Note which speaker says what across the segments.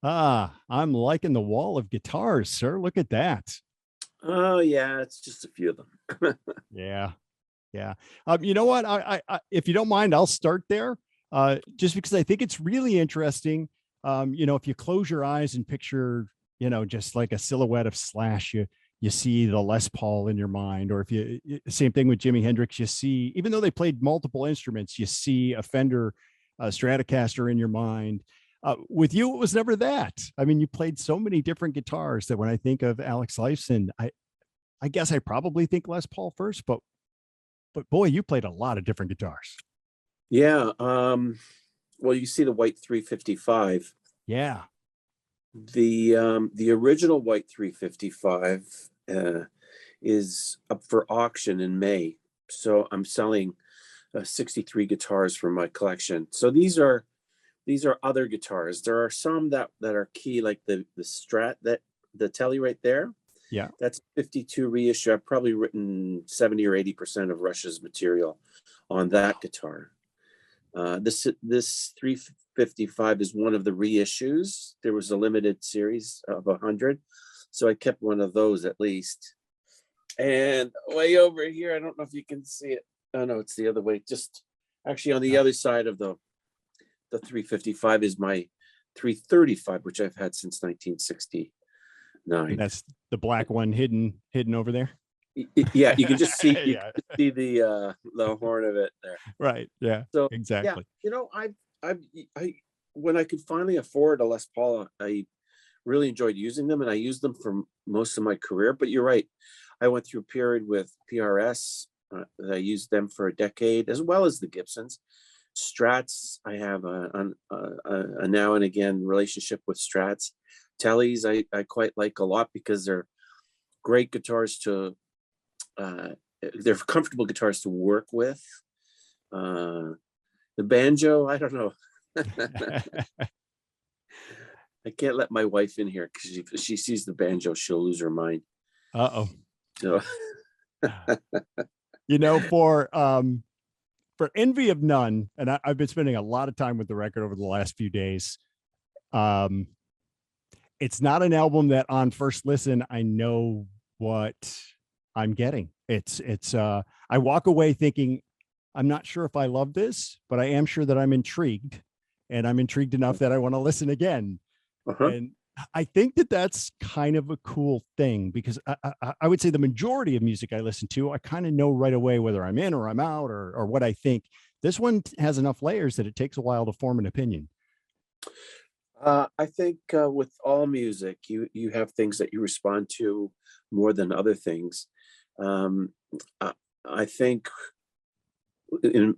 Speaker 1: Ah, I'm liking the wall of guitars, sir. Look at that.
Speaker 2: Oh yeah, it's just a few of them.
Speaker 1: Yeah. Yeah. You know what? If you don't mind, I'll start there. Just because I think it's really interesting. If you close your eyes and picture, just like a silhouette of Slash, you see the Les Paul in your mind, or if same thing with Jimi Hendrix, you see, even though they played multiple instruments, you see a Fender Stratocaster in your mind. With you, it was never that. I mean, you played so many different guitars that when I think of Alex Lifeson, I guess I probably think Les Paul first, but boy, you played a lot of different guitars.
Speaker 2: Yeah. Well, you see the white 355.
Speaker 1: Yeah.
Speaker 2: The original white 355 is up for auction in May. So I'm selling 63 guitars from my collection. So these are other guitars. There are some that are key, like the Strat, that the Telly right there.
Speaker 1: Yeah.
Speaker 2: That's 52 reissue. I've probably written 70 or 80% of Rush's material on that guitar. This 355 is one of the reissues. There was a limited series of 100, so I kept one of those at least. And way over here, I don't know if you can see it. Oh no, it's the other way. Just actually on the other side of the 355 is my 335, which I've had since 1969.
Speaker 1: And that's the black one hidden over there.
Speaker 2: Yeah, you can just see see the horn of it there.
Speaker 1: Right. Yeah. So exactly.
Speaker 2: Yeah, I when I could finally afford a Les Paul, I really enjoyed using them, and I used them for most of my career. But you're right, I went through a period with PRS. I used them for a decade, as well as the Gibsons. Strats, I have a now and again relationship with Strats. Tellys, I quite like a lot because they're great guitars to, they're comfortable guitars to work with. The banjo, I don't know. I can't let my wife in here because if she sees the banjo, she'll lose her mind.
Speaker 1: Uh-oh.
Speaker 2: So,
Speaker 1: for Envy of None, and I've been spending a lot of time with the record over the last few days. It's not an album that on first listen, I know what I'm getting. I walk away thinking, I'm not sure if I love this, but I am sure that I'm intrigued, and I'm intrigued enough that I want to listen again. And I think that that's kind of a cool thing, because I would say the majority of music I listen to, I kind of know right away whether I'm in or I'm out or what I think. This one has enough layers that it takes a while to form an opinion.
Speaker 2: I think with all music, you have things that you respond to more than other things. I think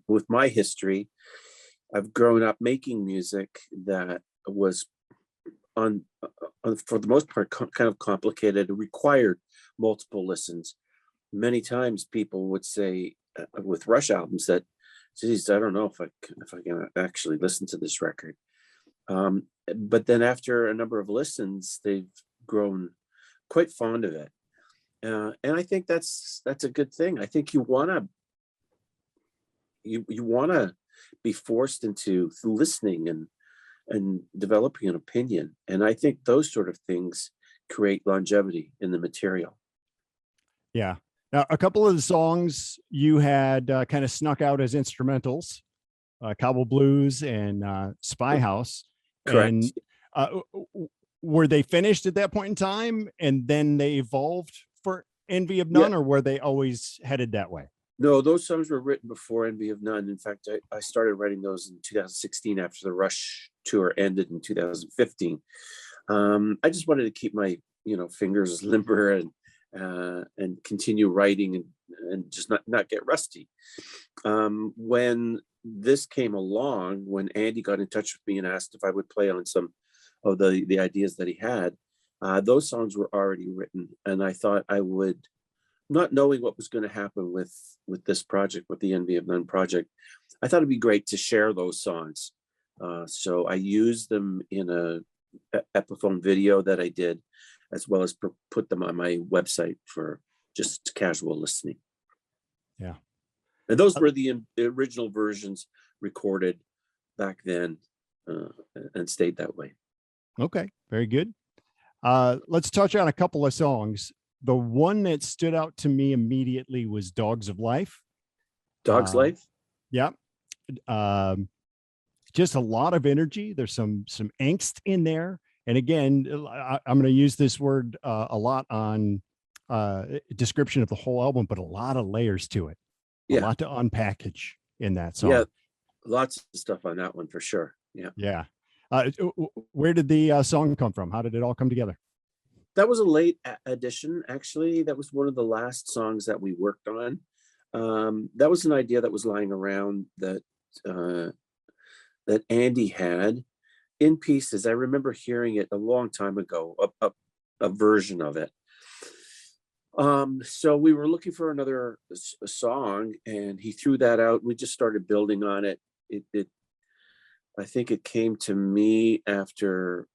Speaker 2: with my history, I've grown up making music that was for the most part kind of complicated, required multiple listens. Many times people would say with Rush albums that, geez, I don't know if I can actually listen to this record. But then after a number of listens, they've grown quite fond of it. And I think that's a good thing. I think you want to be forced into listening and developing an opinion. And I think those sort of things create longevity in the material.
Speaker 1: Yeah. Now, a couple of the songs you had kind of snuck out as instrumentals, Cobble Blues and Spy House.
Speaker 2: Correct.
Speaker 1: And were they finished at that point in time and then they evolved for Envy of None, or were they always headed that way?
Speaker 2: No, those songs were written before Envy of None. In fact, I started writing those in 2016 after the Rush tour ended in 2015. I just wanted to keep my fingers limber and continue writing and just not get rusty. When this came along, when Andy got in touch with me and asked if I would play on some of the ideas that he had, those songs were already written, and I thought I would, not knowing what was going to happen with this project, with the Envy of None project, I thought it'd be great to share those songs. So I used them in a Epiphone video that I did, as well as put them on my website for just casual listening.
Speaker 1: Yeah.
Speaker 2: And those were the original versions recorded back then and stayed that way.
Speaker 1: Okay, very good. Let's touch on a couple of songs. The one that stood out to me immediately was Dogs of Life.
Speaker 2: Dog's
Speaker 1: Uh,
Speaker 2: Life.
Speaker 1: yeah. Um, just a lot of energy. There's some angst in there. And again, I'm going to use this word a lot on description of the whole album, but a lot of layers to it, a
Speaker 2: Yeah.
Speaker 1: lot to unpackage in that song.
Speaker 2: Yeah. Lots of stuff on that one for sure. Yeah.
Speaker 1: Yeah. Where did the song come from? How did it all come together?
Speaker 2: That was a late addition, actually. That was one of the last songs that we worked on. That was an idea that was lying around that that Andy had in pieces. I remember hearing it a long time ago, a version of it. So we were looking for another song, and he threw that out. We just started building on it. I think it came to me after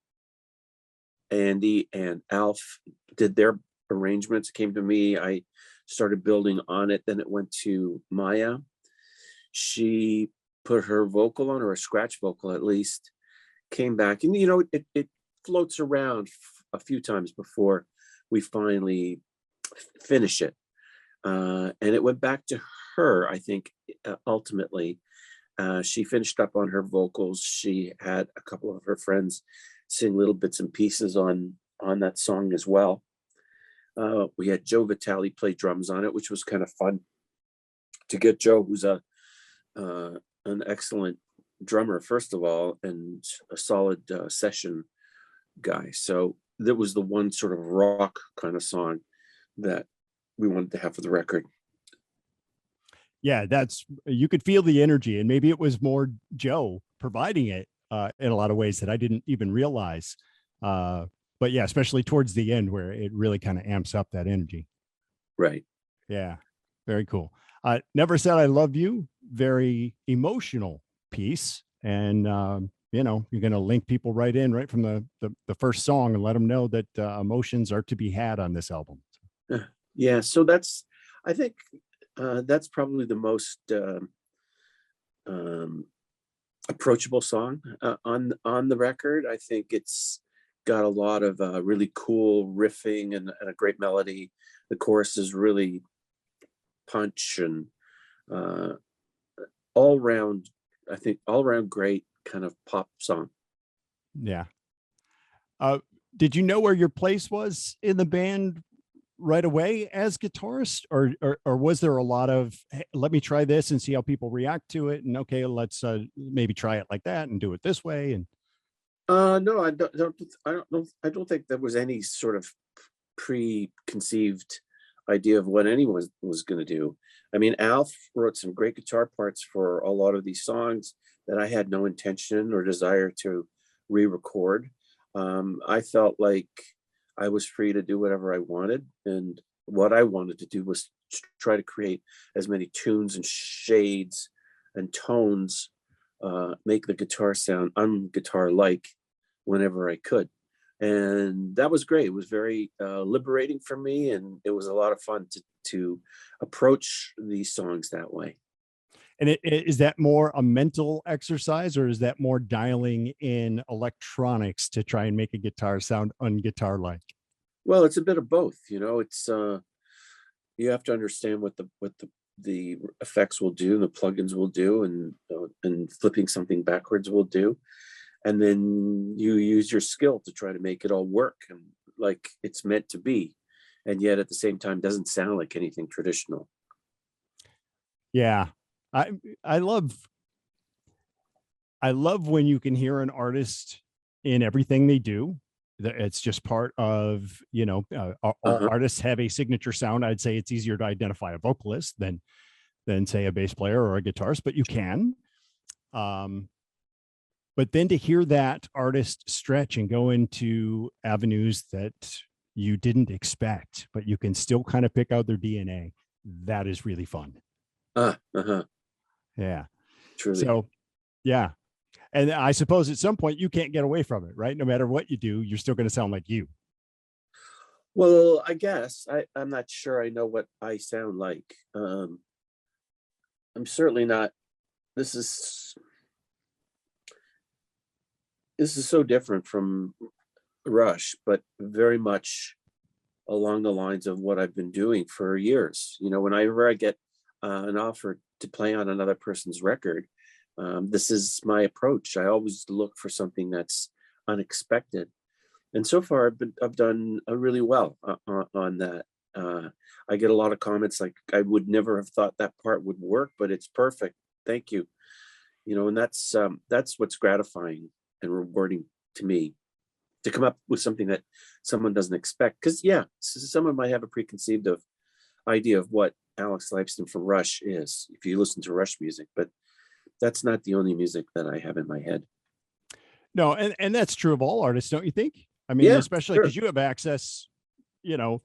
Speaker 2: Andy and Alf did their arrangements. It came to me. I started building on it. Then it went to Maya. She put her vocal on, or a scratch vocal at least, came back. And, it floats around a few times before we finally finish it. And it went back to her, I think, ultimately. She finished up on her vocals. She had a couple of her friends sing little bits and pieces on that song as well. We had Joe Vitale play drums on it, which was kind of fun to get Joe, who's an excellent drummer, first of all, and a solid session guy. So that was the one sort of rock kind of song that we wanted to have for the record.
Speaker 1: Yeah, you could feel the energy, and maybe it was more Joe providing it in a lot of ways that I didn't even realize. But yeah, especially towards the end where it really kind of amps up that energy.
Speaker 2: Right.
Speaker 1: Yeah, very cool. Never Said I Love You, very emotional piece. And, you're going to link people right in right from the first song and let them know that emotions are to be had on this album.
Speaker 2: Yeah, so I think that's probably the most approachable song on the record. I think it's got a lot of really cool riffing and a great melody. The chorus is really punch and all round great kind of pop song.
Speaker 1: Yeah. Did you know where your place was in the band right away as guitarist, or was there a lot of, hey, let me try this and see how people react to it, and okay, let's maybe try it like that and do it this way? And
Speaker 2: no, I don't think there was any sort of preconceived idea of what anyone was going to do. I mean, Alf wrote some great guitar parts for a lot of these songs that I had no intention or desire to re-record. I felt like I was free to do whatever I wanted, and what I wanted to do was try to create as many tunes and shades and tones, make the guitar sound un-guitar-like whenever I could. And that was great. It was very liberating for me, and it was a lot of fun to approach these songs that way.
Speaker 1: And is that more a mental exercise, or is that more dialing in electronics to try and make a guitar sound un-guitar-like?
Speaker 2: Well, it's a bit of both. It's you have to understand what the effects will do, the plugins will do, and flipping something backwards will do, and then you use your skill to try to make it all work and like it's meant to be, and yet at the same time doesn't sound like anything traditional.
Speaker 1: Yeah. I love when you can hear an artist in everything they do. It's just part of, artists have a signature sound. I'd say it's easier to identify a vocalist than say a bass player or a guitarist, but you can. But then to hear that artist stretch and go into avenues that you didn't expect, but you can still kind of pick out their DNA, that is really fun. Yeah.
Speaker 2: Truly.
Speaker 1: So, yeah. And I suppose at some point you can't get away from it, right? No matter what you do, you're still going to sound like you.
Speaker 2: Well, I guess I'm not sure I know what I sound like. I'm certainly not. This is this is so different from Rush, but very much along the lines of what I've been doing for years. You know, whenever I get an offer to play on another person's record, this is my approach. I always look for something that's unexpected, and so far I've done really well on that. I get a lot of comments like, I would never have thought that part would work, but it's perfect. Thank you. You know, and that's what's gratifying and rewarding to me, to come up with something that someone doesn't expect. Because yeah, someone might have a preconceived idea of what Alex Lifeson from Rush is, if you listen to Rush music, but that's not the only music that I have in my head.
Speaker 1: No, and that's true of all artists, don't you think? I mean,
Speaker 2: Yeah,
Speaker 1: especially
Speaker 2: sure.
Speaker 1: because you have access, you know,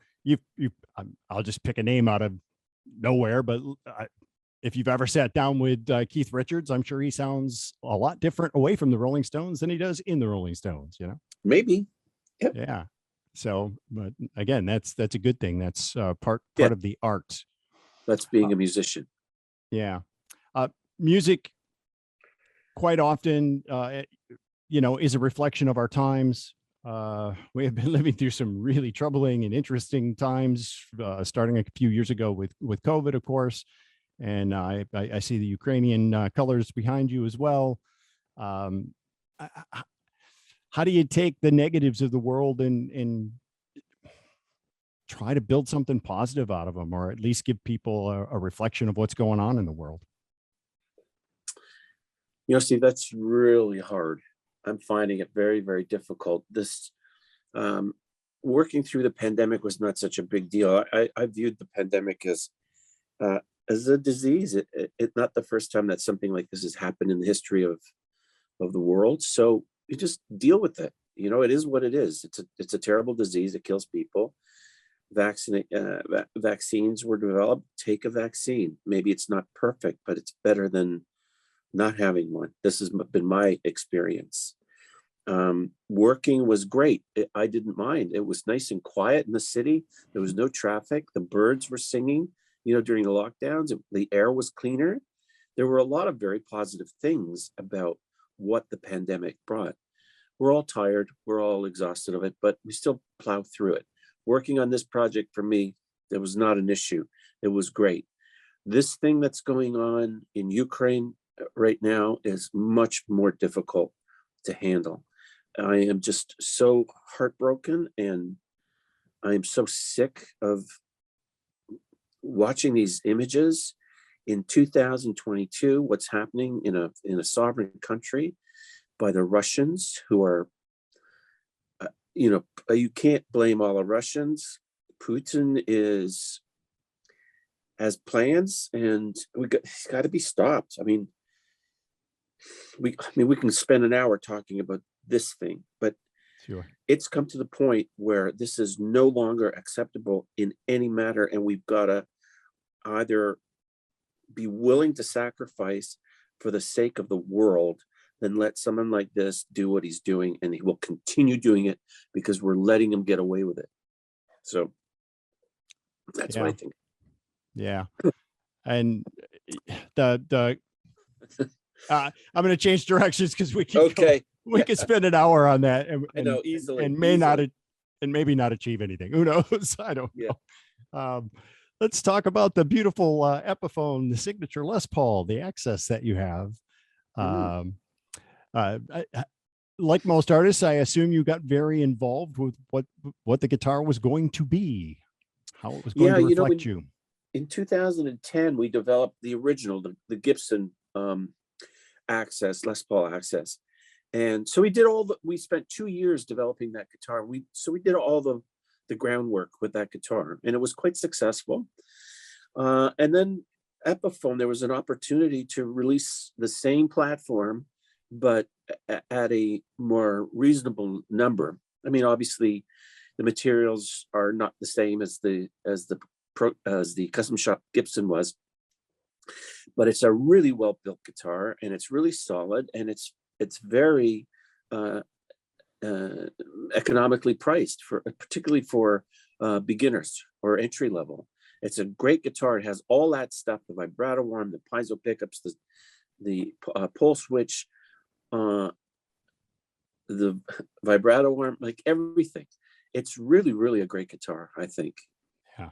Speaker 1: I'll just pick a name out of nowhere, but if you've ever sat down with Keith Richards, I'm sure he sounds a lot different away from the Rolling Stones than he does in the Rolling Stones, you know?
Speaker 2: Maybe. Yep.
Speaker 1: Yeah. So, but again, that's a good thing. That's part
Speaker 2: Yeah.
Speaker 1: of the art.
Speaker 2: That's being a musician.
Speaker 1: Yeah. Music quite often, you know, is a reflection of our times. We have been living through some really troubling and interesting times, starting a few years ago with COVID, of course. And I see the Ukrainian colors behind you as well. How do you take the negatives of the world and try to build something positive out of them, or at least give people a reflection of what's going on in the world?
Speaker 2: You know, Steve, that's really hard. I'm finding it very, very difficult. This working through the pandemic was not such a big deal. I viewed the pandemic as a disease. It's not the first time that something like this has happened in the history of the world. So you just deal with it. You know, it is what it is. It's a terrible disease. It kills people. Vaccines were developed. Take a vaccine. Maybe it's not perfect, but it's better than not having one. This has been my experience. Working was great. I didn't mind. It was nice and quiet in the city. There was no traffic. The birds were singing, you know, during the lockdowns. The air was cleaner. There were a lot of very positive things about what the pandemic brought. We're all tired. We're all exhausted of it, but we still plow through it. Working on this project for me, it was not an issue. It was great. This thing that's going on in Ukraine right now is much more difficult to handle. I am just so heartbroken, and I am so sick of watching these images in 2022, what's happening in a sovereign country by the Russians, who are, you know, you can't blame all the Russians. Putin has plans, and it's got to be stopped. I mean, we can spend an hour talking about this thing, but
Speaker 1: Sure.
Speaker 2: It's come to the point where this is no longer acceptable in any matter, and we've got to either be willing to sacrifice for the sake of the world, then let someone like this do what he's doing, and he will continue doing it because we're letting him get away with it. So that's what I think.
Speaker 1: Yeah. And the I'm going to change directions because we can we could spend an hour on that, and
Speaker 2: I know, easily,
Speaker 1: and maybe not achieve anything. Who knows? I don't know. Let's talk about the beautiful Epiphone, the signature Les Paul, the access that you have. Like most artists, I assume you got very involved with what the guitar was going to be, how it was going to reflect you.
Speaker 2: In 2010, we developed the original, the Gibson access, Les Paul access. And so we spent 2 years developing that guitar. We did all the groundwork with that guitar, and it was quite successful. And then Epiphone, there was an opportunity to release the same platform, but at a more reasonable number. I mean, obviously the materials are not the same as the custom shop Gibson was, but it's a really well built guitar, and it's really solid, and it's very economically priced, particularly for beginners or entry level. It's a great guitar. It has all that stuff: the vibrato arm, the piezo pickups, the pole switch. the vibrato arm, like everything. It's really, really a great guitar, I think.
Speaker 1: Yeah.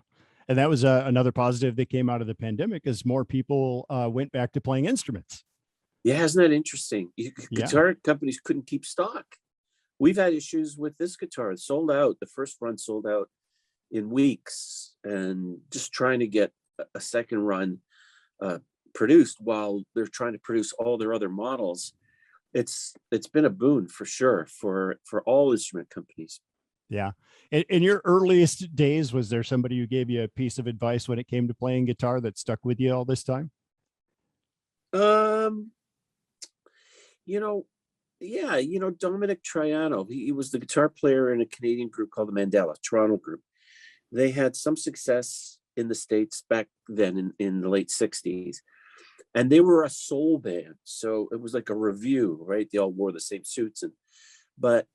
Speaker 1: And that was another positive that came out of the pandemic, as more people went back to playing instruments.
Speaker 2: Yeah, isn't that interesting?
Speaker 1: Yeah.
Speaker 2: Guitar companies couldn't keep stock. We've had issues with this guitar. It sold out. The first run sold out in weeks, and just trying to get a second run produced while they're trying to produce all their other models. It's been a boon for sure for all instrument companies.
Speaker 1: Yeah. In your earliest days, was there somebody who gave you a piece of advice when it came to playing guitar that stuck with you all this time?
Speaker 2: You know, yeah, Dominic Triano, he was the guitar player in a Canadian group called the Mandela, Toronto group. They had some success in the States back then in the late 60s. And they were a soul band. So it was like a review, right? They all wore the same suits. But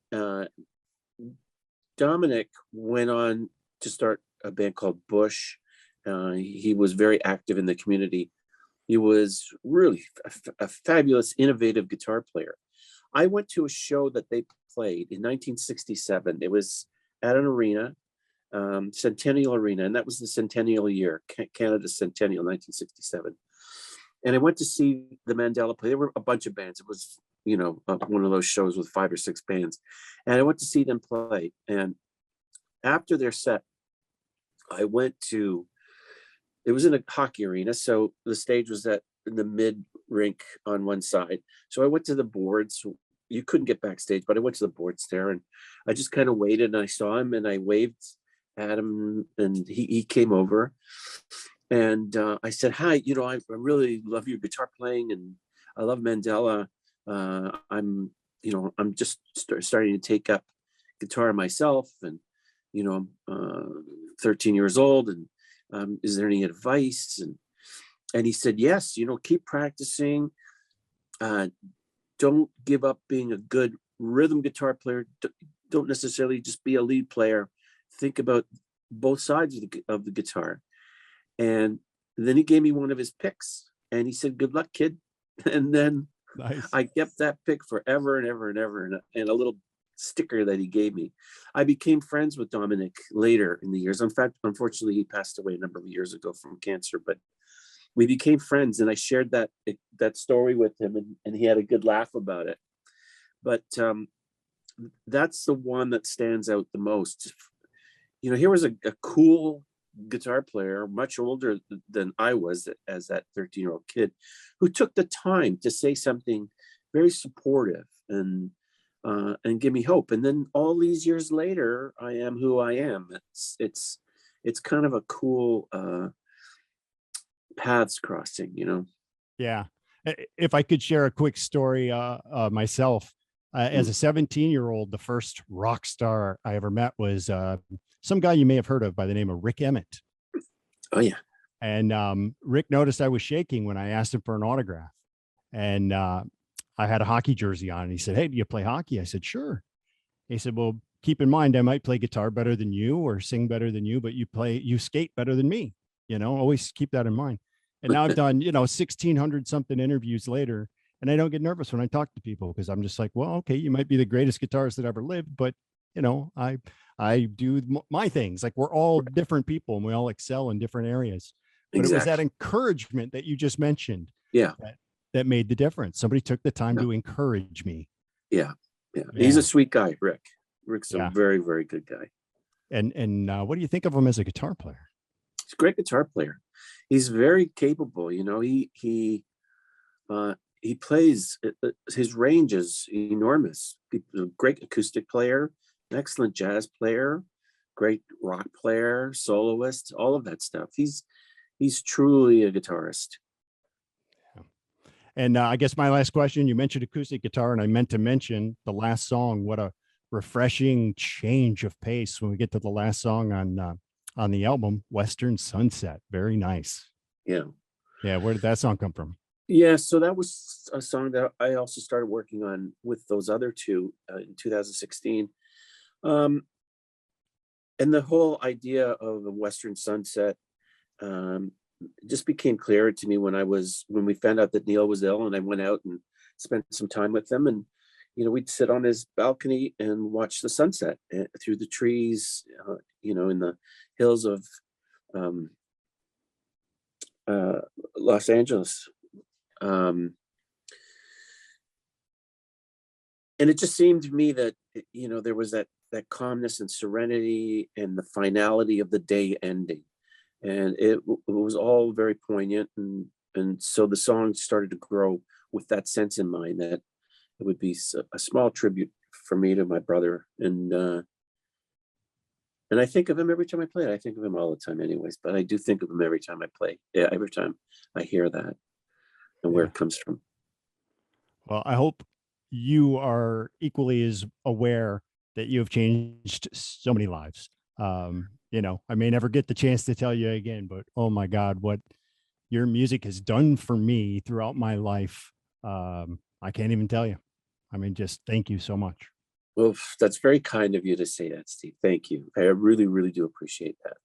Speaker 2: Dominic went on to start a band called Bush. He was very active in the community. He was really a fabulous, innovative guitar player. I went to a show that they played in 1967. It was at an arena, Centennial Arena, and that was the centennial year, Canada's centennial, 1967. And I went to see the Mandela play. There were a bunch of bands. It was, one of those shows with 5 or 6 bands. And I went to see them play. And after their set, I went to, it was in a hockey arena. So the stage was in the mid rink on one side. So I went to the boards. You couldn't get backstage, but I went to the boards there, and I just kind of waited, and I saw him, and I waved at him, and he came over. And I said, hi, I really love your guitar playing, and I love Mandela. I'm just starting to take up guitar myself, and, I'm 13 years old, and is there any advice? And he said, yes, keep practicing. Don't give up being a good rhythm guitar player. Don't necessarily just be a lead player. Think about both sides of the guitar. And then he gave me one of his picks, and he said, good luck, kid. And then
Speaker 1: Nice.
Speaker 2: I kept that pick forever and ever and ever, and a little sticker that he gave me. I became friends with Dominic later in the years. In fact, unfortunately, he passed away a number of years ago from cancer, but we became friends, and I shared that story with him, and he had a good laugh about it. But that's the one that stands out the most. Here was a cool guitar player, much older than I was as that 13-year-old kid, who took the time to say something very supportive and give me hope. And then all these years later, I am who I am. It's kind of a cool paths crossing,
Speaker 1: Yeah. If I could share a quick story myself, as a 17-year-old, the first rock star I ever met was some guy you may have heard of by the name of Rick Emmett.
Speaker 2: Oh, yeah.
Speaker 1: And Rick noticed I was shaking when I asked him for an autograph. And I had a hockey jersey on. And he said, hey, do you play hockey? I said, sure. He said, well, keep in mind, I might play guitar better than you or sing better than you, but you skate better than me. Always keep that in mind. And now I've done, 1,600 something interviews later, and I don't get nervous when I talk to people, because I'm just like, well, okay, you might be the greatest guitarist that ever lived, but I do my things. Like, we're all different people, and we all excel in different areas. But It was that encouragement that you just mentioned.
Speaker 2: Yeah.
Speaker 1: That made the difference. Somebody took the time to encourage me.
Speaker 2: Yeah. He's a sweet guy, Rick. Rick's a very, very good guy.
Speaker 1: And what do you think of him as a guitar player?
Speaker 2: He's a great guitar player. He's very capable. He plays, his range is enormous. He's a great acoustic player, an excellent jazz player, great rock player, soloist, all of that stuff. He's truly a guitarist.
Speaker 1: And I guess my last question, you mentioned acoustic guitar, and I meant to mention the last song. What a refreshing change of pace when we get to the last song on the album, Western Sunset. Very nice.
Speaker 2: Yeah.
Speaker 1: Where did that song come from?
Speaker 2: Yeah, so that was a song that I also started working on with those other two in 2016. And the whole idea of the Western Sunset just became clearer to me when we found out that Neil was ill, and I went out and spent some time with him. And we'd sit on his balcony and watch the sunset through the trees, in the hills of Los Angeles. And it just seemed to me that, there was that calmness and serenity and the finality of the day ending. And it was all very poignant. And so the song started to grow with that sense in mind, that it would be a small tribute for me to my brother. And I think of him every time I play it. I think of him all the time anyways, but I do think of him every time I play. Yeah, every time I hear that and where it comes from.
Speaker 1: Well, I hope you are equally as aware that you have changed so many lives. I may never get the chance to tell you again, but oh my God, what your music has done for me throughout my life. I can't even tell you. I mean, just thank you so much.
Speaker 2: Well, that's very kind of you to say that, Steve. Thank you. I really, really do appreciate that.